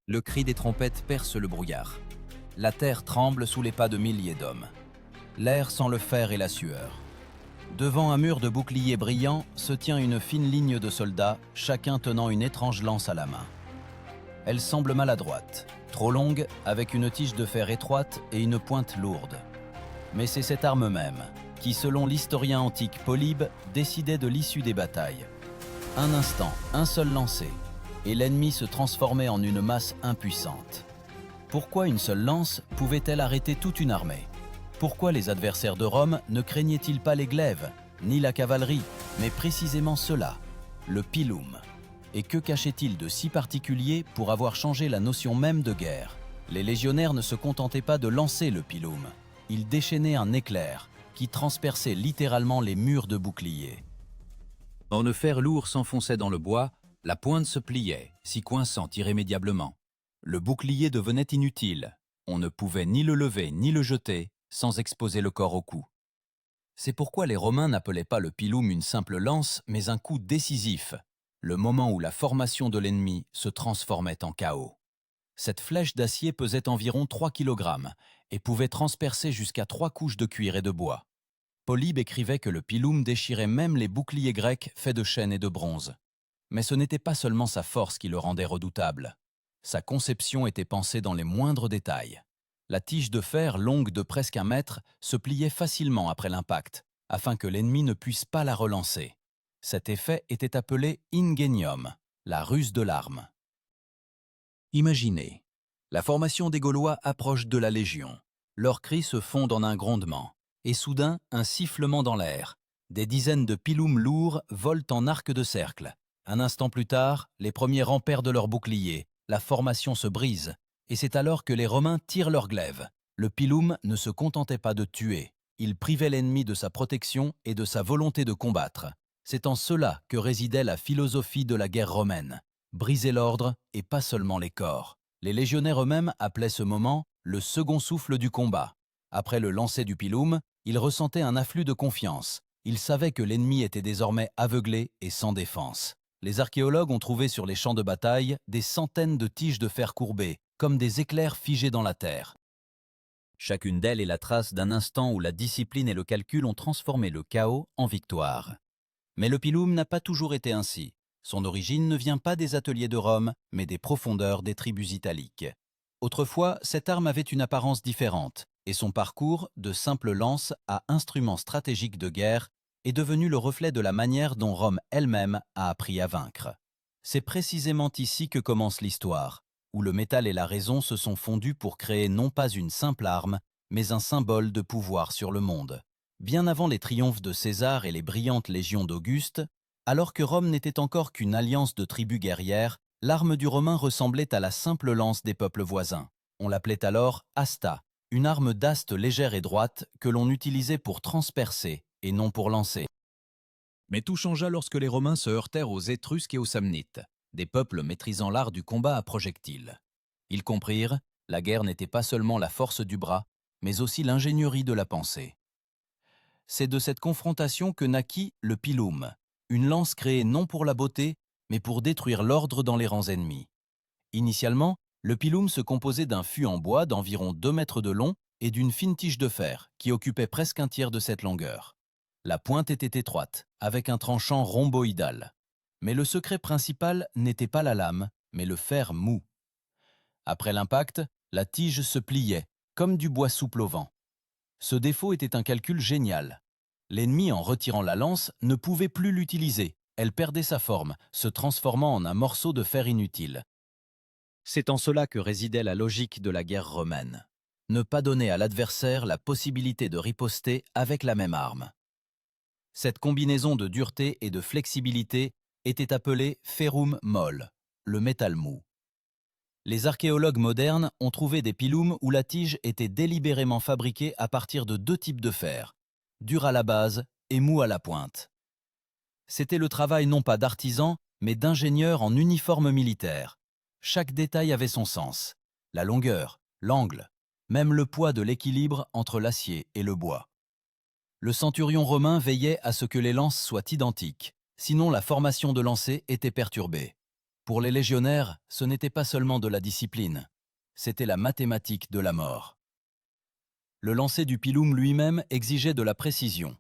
Le cri des trompettes perce le brouillard. La terre tremble sous les pas de milliers d'hommes. L'air sent le fer et la sueur. Devant un mur de boucliers brillants se tient une fine ligne de soldats, chacun tenant une étrange lance à la main. Elle semble maladroite, trop longue, avec une tige de fer étroite et une pointe lourde. Mais c'est cette arme même qui, selon l'historien antique Polybe, décidait de l'issue des batailles. Un instant, un seul lancer, et l'ennemi se transformait en une masse impuissante. Pourquoi une seule lance pouvait-elle arrêter toute une armée? Pourquoi les adversaires de Rome ne craignaient-ils pas les glaives, ni la cavalerie, mais précisément cela, le pilum? Et que cachait-il de si particulier pour avoir changé la notion même de guerre? Les légionnaires ne se contentaient pas de lancer le pilum, ils déchaînaient un éclair qui transperçait littéralement les murs de boucliers. Quand le fer lourd s'enfonçait dans le bois, la pointe se pliait, s'y coinçant irrémédiablement. Le bouclier devenait inutile, on ne pouvait ni le lever ni le jeter sans exposer le corps au coup. C'est pourquoi les Romains n'appelaient pas le pilum une simple lance, mais un coup décisif, le moment où la formation de l'ennemi se transformait en chaos. Cette flèche d'acier pesait environ 3 kg et pouvait transpercer jusqu'à 3 couches de cuir et de bois. Polybe écrivait que le pilum déchirait même les boucliers grecs faits de chêne et de bronze. Mais ce n'était pas seulement sa force qui le rendait redoutable. Sa conception était pensée dans les moindres détails. La tige de fer, longue de presque 1 mètre, se pliait facilement après l'impact, afin que l'ennemi ne puisse pas la relancer. Cet effet était appelé ingenium, la ruse de l'arme. Imaginez, la formation des Gaulois approche de la Légion. Leurs cris se fondent en un grondement, et soudain un sifflement dans l'air. Des dizaines de pilums lourds volent en arc de cercle. Un instant plus tard, les premiers rangs perdent leurs boucliers, la formation se brise, et c'est alors que les Romains tirent leurs glaives. Le pilum ne se contentait pas de tuer, il privait l'ennemi de sa protection et de sa volonté de combattre. C'est en cela que résidait la philosophie de la guerre romaine. Briser l'ordre et pas seulement les corps. Les légionnaires eux-mêmes appelaient ce moment le second souffle du combat. Après le lancer du pilum, ils ressentaient un afflux de confiance. Ils savaient que l'ennemi était désormais aveuglé et sans défense. Les archéologues ont trouvé sur les champs de bataille des centaines de tiges de fer courbées, comme des éclairs figés dans la terre. Chacune d'elles est la trace d'un instant où la discipline et le calcul ont transformé le chaos en victoire. Mais le pilum n'a pas toujours été ainsi. Son origine ne vient pas des ateliers de Rome, mais des profondeurs des tribus italiques. Autrefois, cette arme avait une apparence différente, et son parcours, de simple lance à instrument stratégique de guerre, est devenu le reflet de la manière dont Rome elle-même a appris à vaincre. C'est précisément ici que commence l'histoire, où le métal et la raison se sont fondus pour créer non pas une simple arme, mais un symbole de pouvoir sur le monde. Bien avant les triomphes de César et les brillantes légions d'Auguste, alors que Rome n'était encore qu'une alliance de tribus guerrières, l'arme du Romain ressemblait à la simple lance des peuples voisins. On l'appelait alors asta, une arme d'aste légère et droite que l'on utilisait pour transpercer et non pour lancer. Mais tout changea lorsque les Romains se heurtèrent aux Étrusques et aux Samnites, des peuples maîtrisant l'art du combat à projectiles. Ils comprirent, la guerre n'était pas seulement la force du bras, mais aussi l'ingénierie de la pensée. C'est de cette confrontation que naquit le pilum, une lance créée non pour la beauté, mais pour détruire l'ordre dans les rangs ennemis. Initialement, le pilum se composait d'un fût en bois d'environ 2 mètres de long et d'une fine tige de fer, qui occupait presque un tiers de cette longueur. La pointe était étroite, avec un tranchant rhomboïdal. Mais le secret principal n'était pas la lame, mais le fer mou. Après l'impact, la tige se pliait, comme du bois souple au vent. Ce défaut était un calcul génial. L'ennemi, en retirant la lance, ne pouvait plus l'utiliser. Elle perdait sa forme, se transformant en un morceau de fer inutile. C'est en cela que résidait la logique de la guerre romaine. Ne pas donner à l'adversaire la possibilité de riposter avec la même arme. Cette combinaison de dureté et de flexibilité était appelée ferrum molle, le métal mou. Les archéologues modernes ont trouvé des pilums où la tige était délibérément fabriquée à partir de 2 types de fer, dur à la base et mou à la pointe. C'était le travail non pas d'artisans, mais d'ingénieurs en uniforme militaire. Chaque détail avait son sens. La longueur, l'angle, même le poids de l'équilibre entre l'acier et le bois. Le centurion romain veillait à ce que les lances soient identiques, sinon la formation de lancer était perturbée. Pour les légionnaires, ce n'était pas seulement de la discipline, c'était la mathématique de la mort. Le lancer du pilum lui-même exigeait de la précision.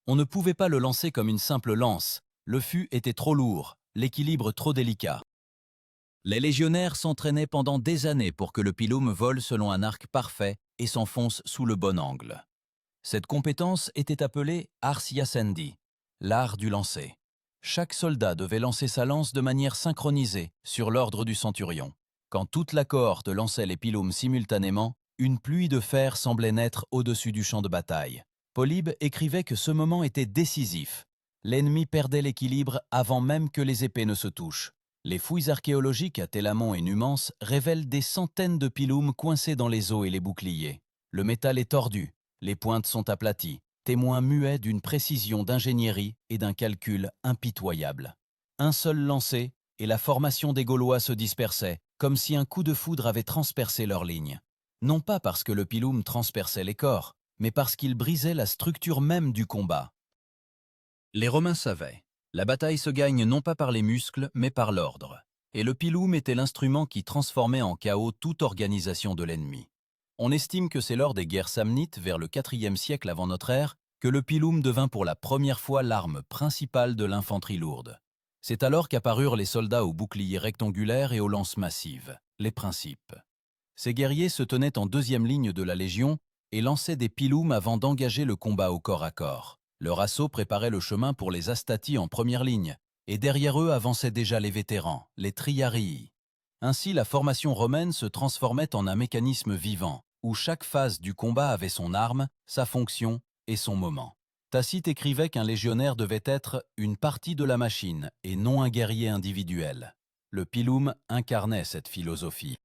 On ne pouvait pas le lancer comme une simple lance, le fût était trop lourd, l'équilibre trop délicat. Les légionnaires s'entraînaient pendant des années pour que le pilum vole selon un arc parfait et s'enfonce sous le bon angle. Cette compétence était appelée ars iacendi, l'art du lancer. Chaque soldat devait lancer sa lance de manière synchronisée, sur l'ordre du centurion. Quand toute la cohorte lançait les pilums simultanément, une pluie de fer semblait naître au-dessus du champ de bataille. Polybe écrivait que ce moment était décisif. L'ennemi perdait l'équilibre avant même que les épées ne se touchent. Les fouilles archéologiques à Télamon et Numance révèlent des centaines de pilums coincés dans les os et les boucliers. Le métal est tordu, les pointes sont aplaties, témoin muet d'une précision d'ingénierie et d'un calcul impitoyable. Un seul lancer, et la formation des Gaulois se dispersait, comme si un coup de foudre avait transpercé leurs lignes. Non pas parce que le pilum transperçait les corps, mais parce qu'il brisait la structure même du combat. Les Romains savaient, la bataille se gagne non pas par les muscles, mais par l'ordre. Et le pilum était l'instrument qui transformait en chaos toute organisation de l'ennemi. On estime que c'est lors des guerres samnites, vers le IVe siècle avant notre ère, que le pilum devint pour la première fois l'arme principale de l'infanterie lourde. C'est alors qu'apparurent les soldats aux boucliers rectangulaires et aux lances massives, les principes. Ces guerriers se tenaient en deuxième ligne de la légion et lançaient des pilums avant d'engager le combat au corps à corps. Leur assaut préparait le chemin pour les astatis en première ligne, et derrière eux avançaient déjà les vétérans, les triarii. Ainsi, la formation romaine se transformait en un mécanisme vivant, où chaque phase du combat avait son arme, sa fonction et son moment. Tacite écrivait qu'un légionnaire devait être une partie de la machine et non un guerrier individuel. Le pilum incarnait cette philosophie.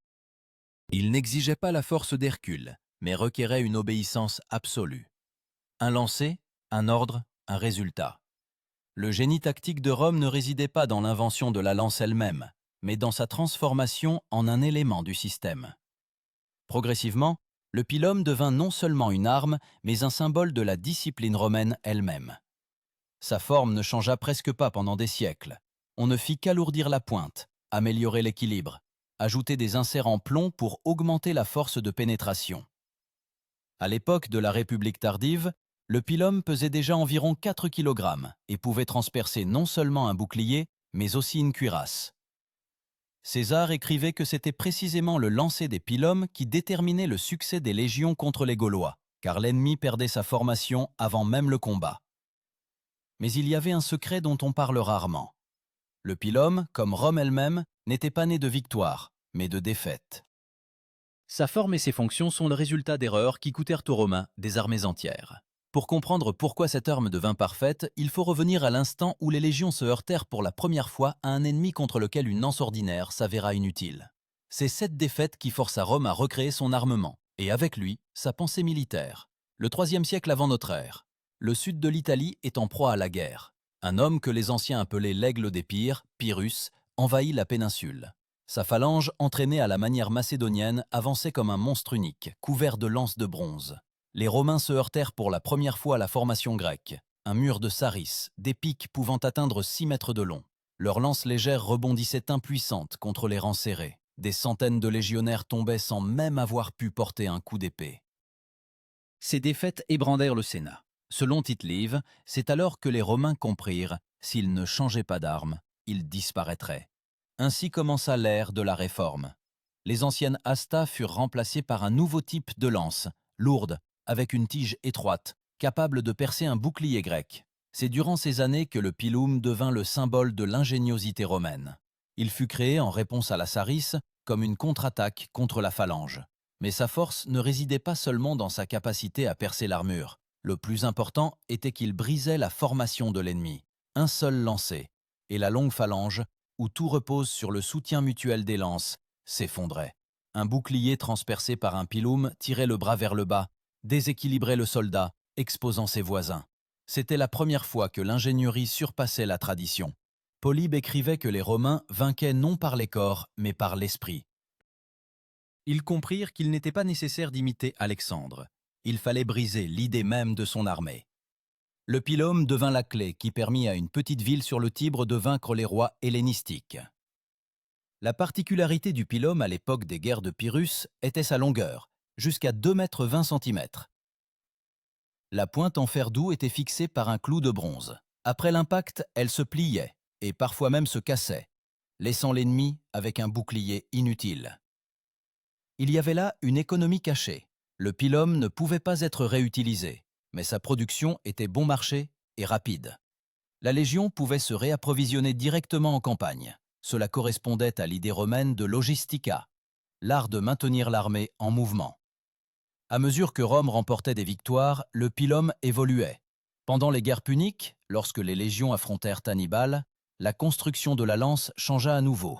Il n'exigeait pas la force d'Hercule, mais requérait une obéissance absolue. Un lancer, un ordre, un résultat. Le génie tactique de Rome ne résidait pas dans l'invention de la lance elle-même, mais dans sa transformation en un élément du système. Progressivement, le pilum devint non seulement une arme, mais un symbole de la discipline romaine elle-même. Sa forme ne changea presque pas pendant des siècles. On ne fit qu'alourdir la pointe, améliorer l'équilibre, ajouter des inserts en plomb pour augmenter la force de pénétration. À l'époque de la République tardive, le pilum pesait déjà environ 4 kg et pouvait transpercer non seulement un bouclier, mais aussi une cuirasse. César écrivait que c'était précisément le lancer des pilums qui déterminait le succès des légions contre les Gaulois, car l'ennemi perdait sa formation avant même le combat. Mais il y avait un secret dont on parle rarement. Le pilum, comme Rome elle-même, n'était pas né de victoire, mais de défaite. Sa forme et ses fonctions sont le résultat d'erreurs qui coûtèrent aux Romains des armées entières. Pour comprendre pourquoi cette arme devint parfaite, il faut revenir à l'instant où les légions se heurtèrent pour la première fois à un ennemi contre lequel une lance ordinaire s'avéra inutile. C'est cette défaite qui força Rome à recréer son armement, et avec lui, sa pensée militaire. Le IIIe siècle avant notre ère, le sud de l'Italie est en proie à la guerre. Un homme que les anciens appelaient l'aigle d'Épire, Pyrrhus, envahit la péninsule. Sa phalange, entraînée à la manière macédonienne, avançait comme un monstre unique, couvert de lances de bronze. Les Romains se heurtèrent pour la première fois à la formation grecque, un mur de sarris, des piques pouvant atteindre 6 mètres de long. Leurs lances légères rebondissaient impuissantes contre les rangs serrés. Des centaines de légionnaires tombaient sans même avoir pu porter un coup d'épée. Ces défaites ébranlèrent le Sénat. Selon Tite-Live, c'est alors que les Romains comprirent, s'ils ne changeaient pas d'armes, ils disparaîtraient. Ainsi commença l'ère de la Réforme. Les anciennes astas furent remplacées par un nouveau type de lance, lourde, avec une tige étroite, capable de percer un bouclier grec. C'est durant ces années que le pilum devint le symbole de l'ingéniosité romaine. Il fut créé en réponse à la sarris comme une contre-attaque contre la phalange. Mais sa force ne résidait pas seulement dans sa capacité à percer l'armure. Le plus important était qu'il brisait la formation de l'ennemi. Un seul lancer, et la longue phalange, où tout repose sur le soutien mutuel des lances, s'effondrait. Un bouclier transpercé par un pilum tirait le bras vers le bas, déséquilibrait le soldat, exposant ses voisins. C'était la première fois que l'ingénierie surpassait la tradition. Polybe écrivait que les Romains vainquaient non par les corps, mais par l'esprit. Ils comprirent qu'il n'était pas nécessaire d'imiter Alexandre. Il fallait briser l'idée même de son armée. Le pilum devint la clé qui permit à une petite ville sur le Tibre de vaincre les rois hellénistiques. La particularité du pilum à l'époque des guerres de Pyrrhus était sa longueur, jusqu'à 2,20 m. La pointe en fer doux était fixée par un clou de bronze. Après l'impact, elle se pliait, et parfois même se cassait, laissant l'ennemi avec un bouclier inutile. Il y avait là une économie cachée. Le pilum ne pouvait pas être réutilisé, mais sa production était bon marché et rapide. La Légion pouvait se réapprovisionner directement en campagne. Cela correspondait à l'idée romaine de logistica, l'art de maintenir l'armée en mouvement. À mesure que Rome remportait des victoires, le pilum évoluait. Pendant les guerres puniques, lorsque les légions affrontèrent Hannibal, la construction de la lance changea à nouveau.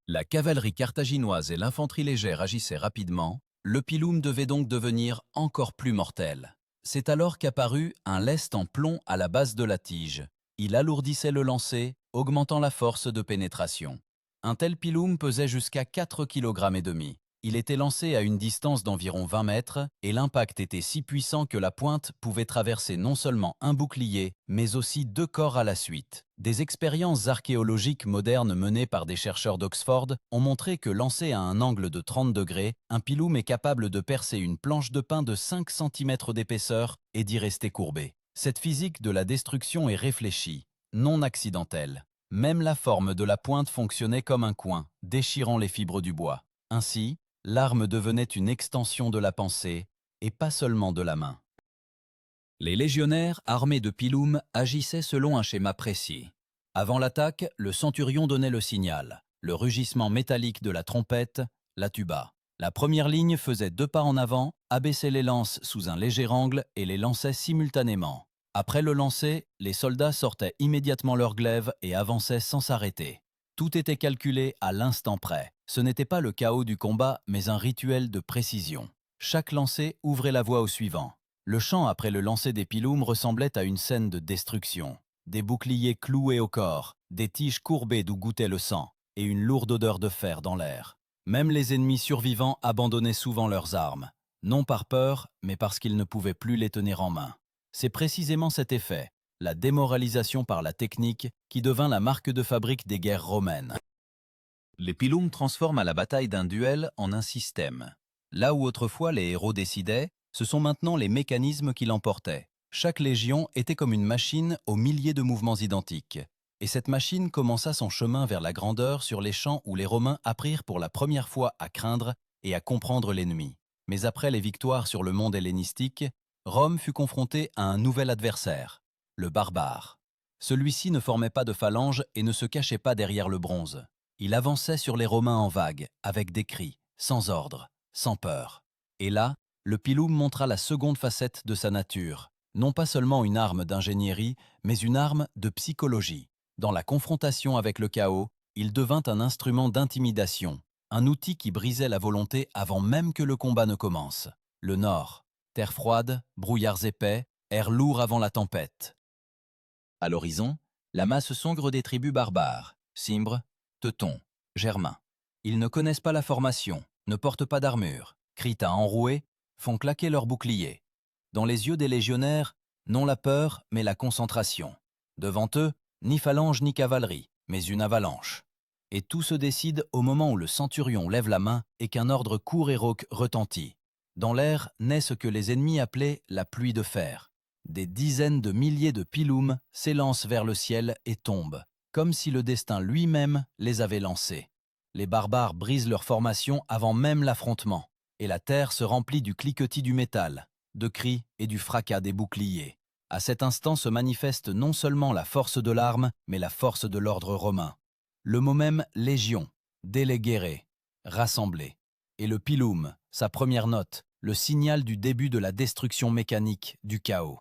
La cavalerie carthaginoise et l'infanterie légère agissaient rapidement, le pilum devait donc devenir encore plus mortel. C'est alors qu'apparut un lest en plomb à la base de la tige. Il alourdissait le lancer, augmentant la force de pénétration. Un tel pilum pesait jusqu'à 4,5 kg. Il était lancé à une distance d'environ 20 mètres et l'impact était si puissant que la pointe pouvait traverser non seulement un bouclier, mais aussi 2 corps à la suite. Des expériences archéologiques modernes menées par des chercheurs d'Oxford ont montré que lancé à un angle de 30 degrés, un pilum est capable de percer une planche de pin de 5 cm d'épaisseur et d'y rester courbé. Cette physique de la destruction est réfléchie, non accidentelle. Même la forme de la pointe fonctionnait comme un coin, déchirant les fibres du bois. Ainsi, l'arme devenait une extension de la pensée, et pas seulement de la main. Les légionnaires, armés de pilum, agissaient selon un schéma précis. Avant l'attaque, le centurion donnait le signal, le rugissement métallique de la trompette, la tuba. La première ligne faisait 2 pas en avant, abaissait les lances sous un léger angle et les lançait simultanément. Après le lancer, les soldats sortaient immédiatement leur glaive et avançaient sans s'arrêter. Tout était calculé à l'instant près. Ce n'était pas le chaos du combat, mais un rituel de précision. Chaque lancer ouvrait la voie au suivant. Le chant après le lancer des pilums ressemblait à une scène de destruction. Des boucliers cloués au corps, des tiges courbées d'où goûtait le sang, et une lourde odeur de fer dans l'air. Même les ennemis survivants abandonnaient souvent leurs armes, non par peur, mais parce qu'ils ne pouvaient plus les tenir en main. C'est précisément cet effet, la démoralisation par la technique, qui devint la marque de fabrique des guerres romaines. Les pilums transforment à la bataille d'un duel en un système. Là où autrefois les héros décidaient, ce sont maintenant les mécanismes qui l'emportaient. Chaque légion était comme une machine aux milliers de mouvements identiques. Et cette machine commença son chemin vers la grandeur sur les champs où les Romains apprirent pour la première fois à craindre et à comprendre l'ennemi. Mais après les victoires sur le monde hellénistique, Rome fut confrontée à un nouvel adversaire, le barbare. Celui-ci ne formait pas de phalange et ne se cachait pas derrière le bronze. Il avançait sur les Romains en vague, avec des cris, sans ordre, sans peur. Et là, le pilum montra la seconde facette de sa nature, non pas seulement une arme d'ingénierie, mais une arme de psychologie. Dans la confrontation avec le chaos, il devint un instrument d'intimidation, un outil qui brisait la volonté avant même que le combat ne commence. Le Nord, terre froide, brouillards épais, air lourd avant la tempête. À l'horizon, la masse sombre des tribus barbares, Cimbres, Teutons, Germains. Ils ne connaissent pas la formation, ne portent pas d'armure, crient à enrouer, font claquer leurs boucliers. Dans les yeux des légionnaires, non la peur, mais la concentration. Devant eux, ni phalange ni cavalerie, mais une avalanche. Et tout se décide au moment où le centurion lève la main et qu'un ordre court et rauque retentit. Dans l'air naît ce que les ennemis appelaient la pluie de fer. Des dizaines de milliers de pilums s'élancent vers le ciel et tombent, comme si le destin lui-même les avait lancés. Les barbares brisent leur formation avant même l'affrontement, et la terre se remplit du cliquetis du métal, de cris et du fracas des boucliers. À cet instant se manifeste non seulement la force de l'arme, mais la force de l'ordre romain. Le mot même légion, déléguéré, rassemblé. Et le pilum, sa première note, le signal du début de la destruction mécanique, du chaos.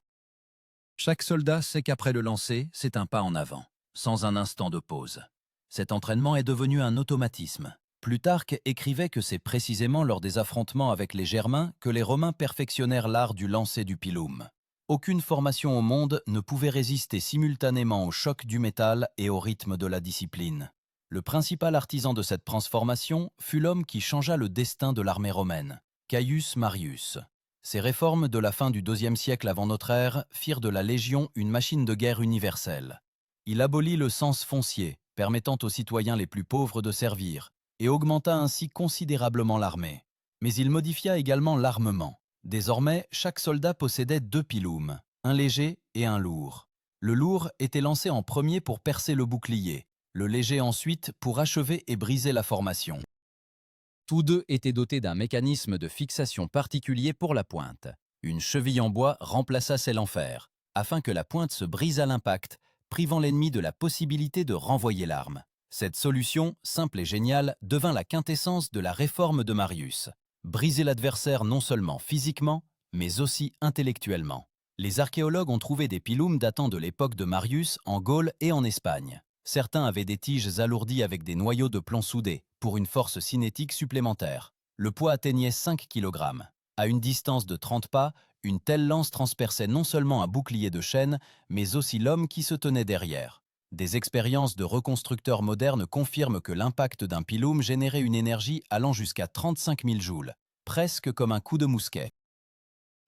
Chaque soldat sait qu'après le lancer, c'est un pas en avant, sans un instant de pause. Cet entraînement est devenu un automatisme. Plutarque écrivait que c'est précisément lors des affrontements avec les Germains que les Romains perfectionnèrent l'art du lancer du pilum. Aucune formation au monde ne pouvait résister simultanément au choc du métal et au rythme de la discipline. Le principal artisan de cette transformation fut l'homme qui changea le destin de l'armée romaine, Caius Marius. Ces réformes de la fin du IIe siècle avant notre ère firent de la Légion une machine de guerre universelle. Il abolit le sens foncier, permettant aux citoyens les plus pauvres de servir, et augmenta ainsi considérablement l'armée. Mais il modifia également l'armement. Désormais, chaque soldat possédait 2 pilums, un léger et un lourd. Le lourd était lancé en premier pour percer le bouclier, le léger ensuite pour achever et briser la formation. Tous deux étaient dotés d'un mécanisme de fixation particulier pour la pointe. Une cheville en bois remplaça celle en fer, afin que la pointe se brise à l'impact, privant l'ennemi de la possibilité de renvoyer l'arme. Cette solution, simple et géniale, devint la quintessence de la réforme de Marius. Briser l'adversaire non seulement physiquement, mais aussi intellectuellement. Les archéologues ont trouvé des pilums datant de l'époque de Marius en Gaule et en Espagne. Certains avaient des tiges alourdies avec des noyaux de plomb soudés, pour une force cinétique supplémentaire. Le poids atteignait 5 kg. À une distance de 30 pas, une telle lance transperçait non seulement un bouclier de chêne, mais aussi l'homme qui se tenait derrière. Des expériences de reconstructeurs modernes confirment que l'impact d'un pilum générait une énergie allant jusqu'à 35 000 joules, presque comme un coup de mousquet.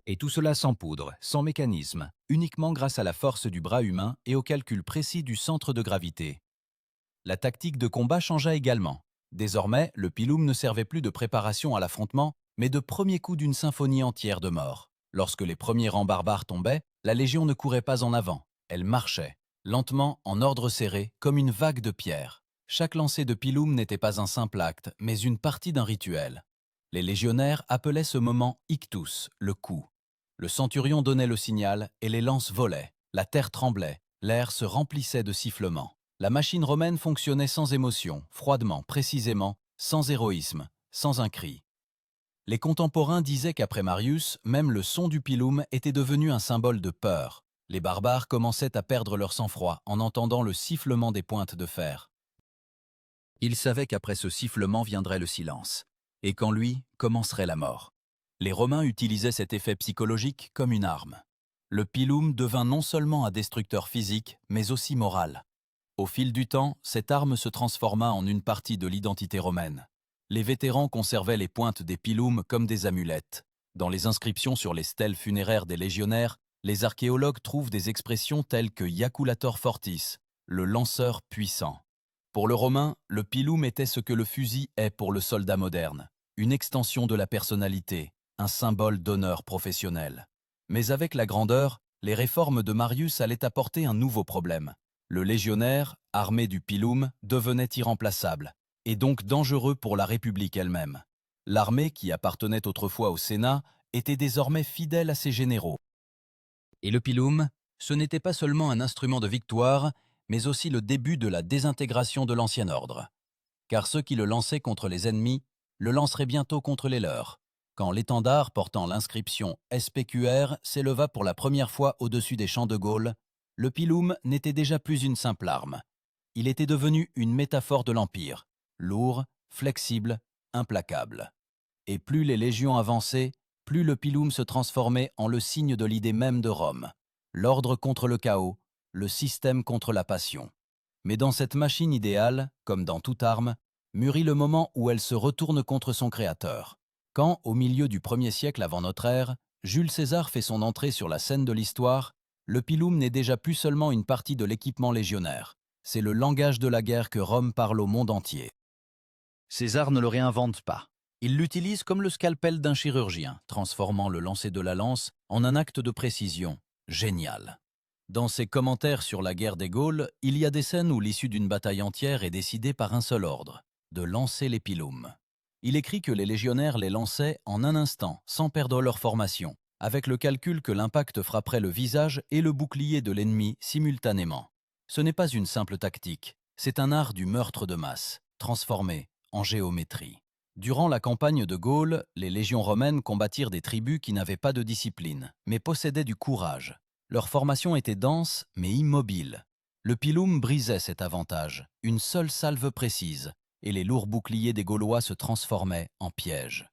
Et tout cela sans poudre, sans mécanisme, uniquement grâce à la force du bras humain et au calcul précis du centre de gravité. La tactique de combat changea également. Désormais, le pilum ne servait plus de préparation à l'affrontement, mais de premier coup d'une symphonie entière de morts. Lorsque les premiers rangs barbares tombaient, la légion ne courait pas en avant, elle marchait, lentement, en ordre serré, comme une vague de pierres. Chaque lancer de pilum n'était pas un simple acte, mais une partie d'un rituel. Les légionnaires appelaient ce moment ictus, le coup. Le centurion donnait le signal et les lances volaient. La terre tremblait, l'air se remplissait de sifflements. La machine romaine fonctionnait sans émotion, froidement, précisément, sans héroïsme, sans un cri. Les contemporains disaient qu'après Marius, même le son du pilum était devenu un symbole de peur. Les barbares commençaient à perdre leur sang-froid en entendant le sifflement des pointes de fer. Ils savaient qu'après ce sifflement viendrait le silence, et qu'en lui commencerait la mort. Les Romains utilisaient cet effet psychologique comme une arme. Le pilum devint non seulement un destructeur physique, mais aussi moral. Au fil du temps, cette arme se transforma en une partie de l'identité romaine. Les vétérans conservaient les pointes des pilums comme des amulettes. Dans les inscriptions sur les stèles funéraires des légionnaires, les archéologues trouvent des expressions telles que Iaculator fortis, le lanceur puissant. Pour le Romain, le pilum était ce que le fusil est pour le soldat moderne, une extension de la personnalité, un symbole d'honneur professionnel. Mais avec la grandeur, les réformes de Marius allaient apporter un nouveau problème. Le légionnaire, armé du pilum, devenait irremplaçable, et donc dangereux pour la République elle-même. L'armée, qui appartenait autrefois au Sénat, était désormais fidèle à ses généraux. Et le pilum, ce n'était pas seulement un instrument de victoire, mais aussi le début de la désintégration de l'ancien ordre. Car ceux qui le lançaient contre les ennemis le lanceraient bientôt contre les leurs, quand l'étendard portant l'inscription SPQR s'éleva pour la première fois au-dessus des champs de Gaulle. Le pilum n'était déjà plus une simple arme. Il était devenu une métaphore de l'Empire, lourd, flexible, implacable. Et plus les légions avançaient, plus le pilum se transformait en le signe de l'idée même de Rome. L'ordre contre le chaos, le système contre la passion. Mais dans cette machine idéale, comme dans toute arme, mûrit le moment où elle se retourne contre son créateur. Quand, au milieu du 1er siècle avant notre ère, Jules César fait son entrée sur la scène de l'histoire, le pilum n'est déjà plus seulement une partie de l'équipement légionnaire. C'est le langage de la guerre que Rome parle au monde entier. César ne le réinvente pas. Il l'utilise comme le scalpel d'un chirurgien, transformant le lancer de la lance en un acte de précision. Génial. Dans ses commentaires sur la guerre des Gaules, il y a des scènes où l'issue d'une bataille entière est décidée par un seul ordre, de lancer les pilums. Il écrit que les légionnaires les lançaient en un instant, sans perdre leur formation, avec le calcul que l'impact frapperait le visage et le bouclier de l'ennemi simultanément. Ce n'est pas une simple tactique, c'est un art du meurtre de masse, transformé en géométrie. Durant la campagne de Gaule, les légions romaines combattirent des tribus qui n'avaient pas de discipline, mais possédaient du courage. Leur formation était dense, mais immobile. Le pilum brisait cet avantage, une seule salve précise, et les lourds boucliers des Gaulois se transformaient en pièges.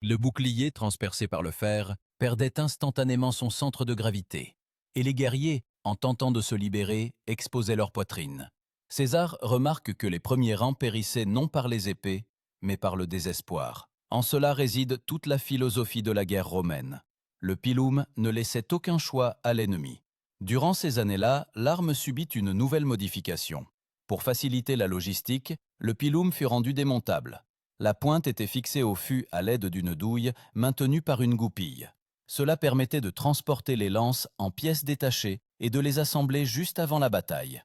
Le bouclier, transpercé par le fer, perdait instantanément son centre de gravité, et les guerriers, en tentant de se libérer, exposaient leur poitrine. César remarque que les premiers rangs périssaient non par les épées, mais par le désespoir. En cela réside toute la philosophie de la guerre romaine. Le pilum ne laissait aucun choix à l'ennemi. Durant ces années-là, l'arme subit une nouvelle modification. Pour faciliter la logistique, le pilum fut rendu démontable. La pointe était fixée au fût à l'aide d'une douille maintenue par une goupille. Cela permettait de transporter les lances en pièces détachées et de les assembler juste avant la bataille.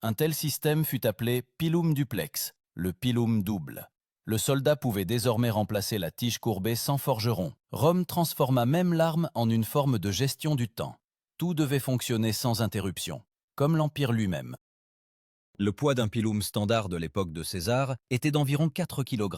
Un tel système fut appelé pilum duplex, le pilum double. Le soldat pouvait désormais remplacer la tige courbée sans forgeron. Rome transforma même l'arme en une forme de gestion du temps. Tout devait fonctionner sans interruption, comme l'Empire lui-même. Le poids d'un pilum standard de l'époque de César était d'environ 4 kg,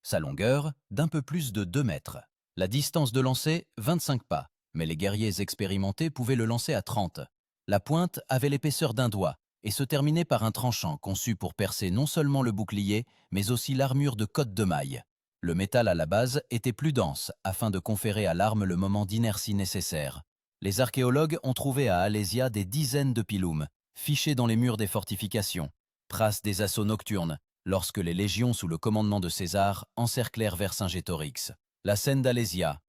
sa longueur d'un peu plus de 2 mètres. La distance de lancer, 25 pas, mais les guerriers expérimentés pouvaient le lancer à 30. La pointe avait l'épaisseur d'un doigt et se terminait par un tranchant conçu pour percer non seulement le bouclier, mais aussi l'armure de cotte de maille. Le métal à la base était plus dense afin de conférer à l'arme le moment d'inertie nécessaire. Les archéologues ont trouvé à Alésia des dizaines de pilums, fichés dans les murs des fortifications, traces des assauts nocturnes, lorsque les légions sous le commandement de César encerclèrent Vercingétorix. La scène d'Alésia,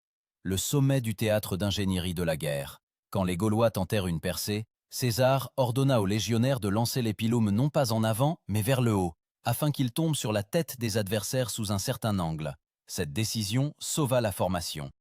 le sommet du théâtre d'ingénierie de la guerre. Quand les Gaulois tentèrent une percée, César ordonna aux légionnaires de lancer les pilums non pas en avant, mais vers le haut, afin qu'ils tombent sur la tête des adversaires sous un certain angle. Cette décision sauva la formation.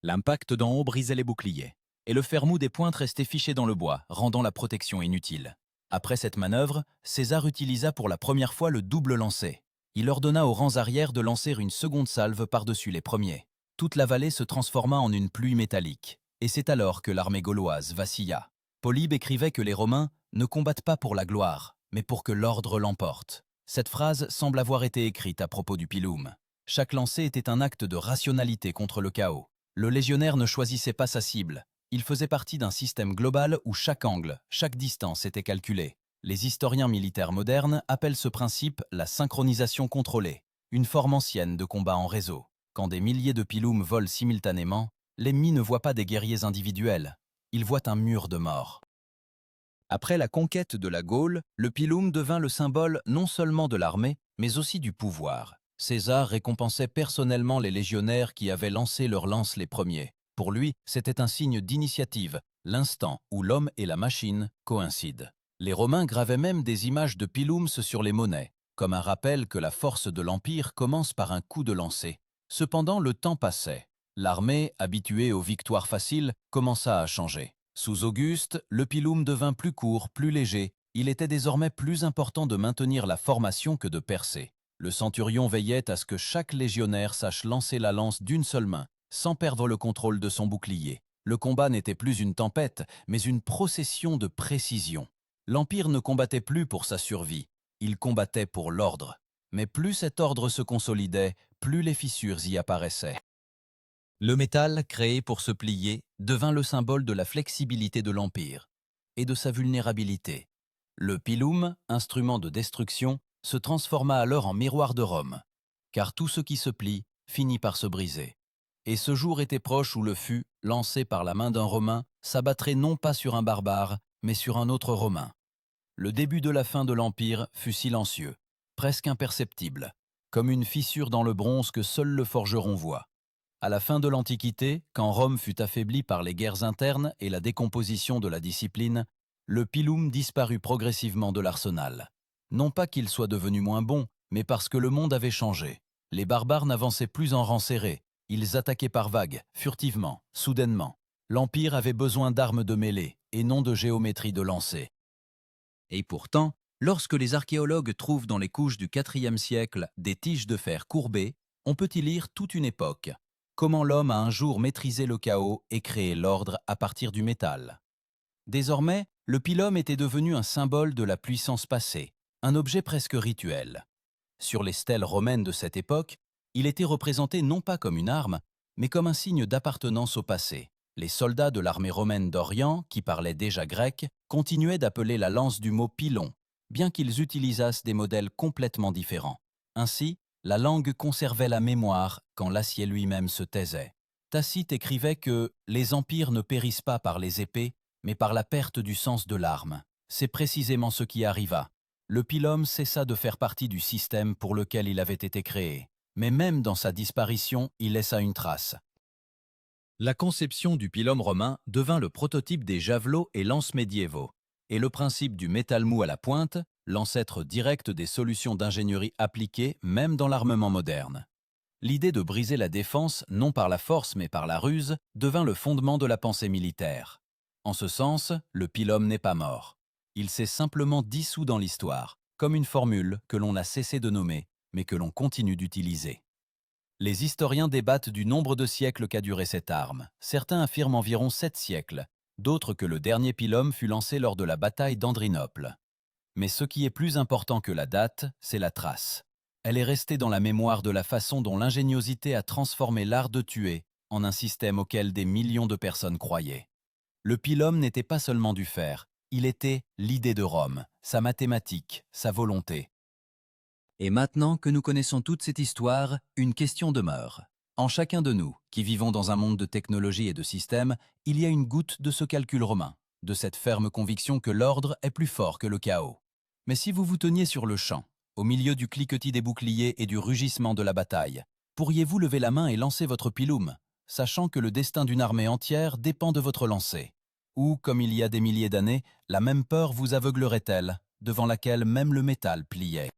L'impact d'en haut brisait les boucliers, et le fer mou des pointes restait fiché dans le bois, rendant la protection inutile. Après cette manœuvre, César utilisa pour la première fois le double lancer. Il ordonna aux rangs arrière de lancer une seconde salve par-dessus les premiers. Toute la vallée se transforma en une pluie métallique, et c'est alors que l'armée gauloise vacilla. Polybe écrivait que les Romains ne combattent pas pour la gloire, mais pour que l'ordre l'emporte. Cette phrase semble avoir été écrite à propos du pilum. Chaque lancer était un acte de rationalité contre le chaos. Le légionnaire ne choisissait pas sa cible. Il faisait partie d'un système global où chaque angle, chaque distance était calculée. Les historiens militaires modernes appellent ce principe la synchronisation contrôlée, une forme ancienne de combat en réseau. Quand des milliers de pilums volent simultanément, l'ennemi ne voit pas des guerriers individuels, il voit un mur de mort. Après la conquête de la Gaule, le pilum devint le symbole non seulement de l'armée, mais aussi du pouvoir. César récompensait personnellement les légionnaires qui avaient lancé leurs lances les premiers. Pour lui, c'était un signe d'initiative, l'instant où l'homme et la machine coïncident. Les Romains gravaient même des images de pilums sur les monnaies, comme un rappel que la force de l'Empire commence par un coup de lancer. Cependant, le temps passait. L'armée, habituée aux victoires faciles, commença à changer. Sous Auguste, le pilum devint plus court, plus léger. Il était désormais plus important de maintenir la formation que de percer. Le centurion veillait à ce que chaque légionnaire sache lancer la lance d'une seule main, sans perdre le contrôle de son bouclier. Le combat n'était plus une tempête, mais une procession de précision. L'Empire ne combattait plus pour sa survie, il combattait pour l'ordre. Mais plus cet ordre se consolidait, plus les fissures y apparaissaient. Le métal, créé pour se plier, devint le symbole de la flexibilité de l'Empire et de sa vulnérabilité. Le pilum, instrument de destruction, se transforma alors en miroir de Rome, car tout ce qui se plie finit par se briser. Et ce jour était proche où le fût, lancé par la main d'un Romain, s'abattrait non pas sur un barbare, mais sur un autre Romain. Le début de la fin de l'Empire fut silencieux, presque imperceptible, comme une fissure dans le bronze que seul le forgeron voit. À la fin de l'Antiquité, quand Rome fut affaiblie par les guerres internes et la décomposition de la discipline, le pilum disparut progressivement de l'arsenal. Non pas qu'il soit devenu moins bon, mais parce que le monde avait changé. Les barbares n'avançaient plus en rang serré, ils attaquaient par vagues, furtivement, soudainement. L'Empire avait besoin d'armes de mêlée, et non de géométrie de lancer. Et pourtant, lorsque les archéologues trouvent dans les couches du IVe siècle des tiges de fer courbées, on peut y lire toute une époque. Comment l'homme a un jour maîtrisé le chaos et créé l'ordre à partir du métal. Désormais, le pilum était devenu un symbole de la puissance passée, un objet presque rituel. Sur les stèles romaines de cette époque, il était représenté non pas comme une arme, mais comme un signe d'appartenance au passé. Les soldats de l'armée romaine d'Orient, qui parlaient déjà grec, continuaient d'appeler la lance du mot pilon, bien qu'ils utilisassent des modèles complètement différents. Ainsi, la langue conservait la mémoire quand l'acier lui-même se taisait. Tacite écrivait que « les empires ne périssent pas par les épées, mais par la perte du sens de l'arme ». C'est précisément ce qui arriva. Le pilum cessa de faire partie du système pour lequel il avait été créé. Mais même dans sa disparition, il laissa une trace. La conception du pilum romain devint le prototype des javelots et lances médiévaux, et le principe du métal mou à la pointe l'ancêtre direct des solutions d'ingénierie appliquées même dans l'armement moderne. L'idée de briser la défense, non par la force mais par la ruse, devint le fondement de la pensée militaire. En ce sens, le pil-homme n'est pas mort. Il s'est simplement dissous dans l'histoire, comme une formule que l'on a cessé de nommer, mais que l'on continue d'utiliser. Les historiens débattent du nombre de siècles qu'a duré cette arme. Certains affirment environ 7 siècles, d'autres que le dernier pil-homme fut lancé lors de la bataille d'Andrinople. Mais ce qui est plus important que la date, c'est la trace. Elle est restée dans la mémoire de la façon dont l'ingéniosité a transformé l'art de tuer en un système auquel des millions de personnes croyaient. Le pil-homme n'était pas seulement du fer, il était l'idée de Rome, sa mathématique, sa volonté. Et maintenant que nous connaissons toute cette histoire, une question demeure. En chacun de nous, qui vivons dans un monde de technologie et de systèmes, il y a une goutte de ce calcul romain, de cette ferme conviction que l'ordre est plus fort que le chaos. Mais si vous vous teniez sur le champ, au milieu du cliquetis des boucliers et du rugissement de la bataille, pourriez-vous lever la main et lancer votre pilum, sachant que le destin d'une armée entière dépend de votre lancer? Ou, comme il y a des milliers d'années, la même peur vous aveuglerait-elle, devant laquelle même le métal pliait?